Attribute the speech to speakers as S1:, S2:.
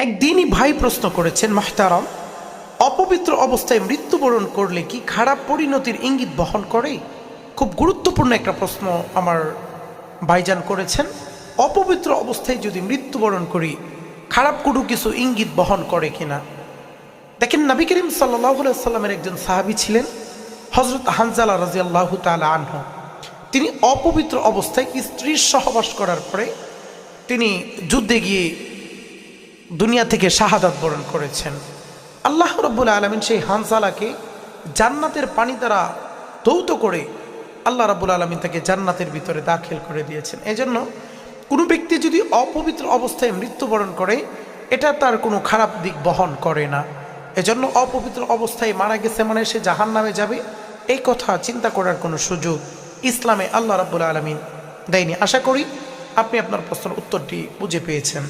S1: একদিনই ভাই প্রশ্ন করেছেন, মাহতারাম, অপবিত্র অবস্থায় মৃত্যুবরণ করলে কি খারাপ পরিণতির ইঙ্গিত বহন করে? খুব গুরুত্বপূর্ণ একটা প্রশ্ন আমার ভাইজান করেছেন। অপবিত্র অবস্থায় যদি মৃত্যুবরণ করি, খারাপ কোনো কিছু ইঙ্গিত বহন করে কিনা? দেখেন, নবী করিম সাল্লাল্লাহু আলাইহি সাল্লামের একজন সাহাবী ছিলেন হযরত হানজালা রাদিয়াল্লাহু তাআলা আনহু। তিনি অপবিত্র অবস্থায় স্ত্রীর সহবাস করার পরে তিনি যুদ্ধে গিয়ে দুনিয়া থেকে শাহাদাত বরণ করেছেন। আল্লাহ রাব্বুল আলামিন সেই হানজালাকে জান্নাতের পানি দ্বারা ধৌত করে আল্লাহ রাব্বুল আলামিন তাকে জান্নাতের ভিতরে দাখিল করে দিয়েছেন। এজন্য কোনো ব্যক্তি যদি অপবিত্র অবস্থায় মৃত্যুবরণ করে, এটা তার কোনো খারাপ দিক বহন করে না। এজন্য অপবিত্র অবস্থায় মারা গেছে মানে সে জাহান্নামে যাবে, এই কথা চিন্তা করার কোনো সুযোগ ইসলামে আল্লাহ রাব্বুল আলামিন দেয়নি। আশা করি আপনি আপনার প্রশ্নের উত্তরটি বুঝে পেয়েছেন।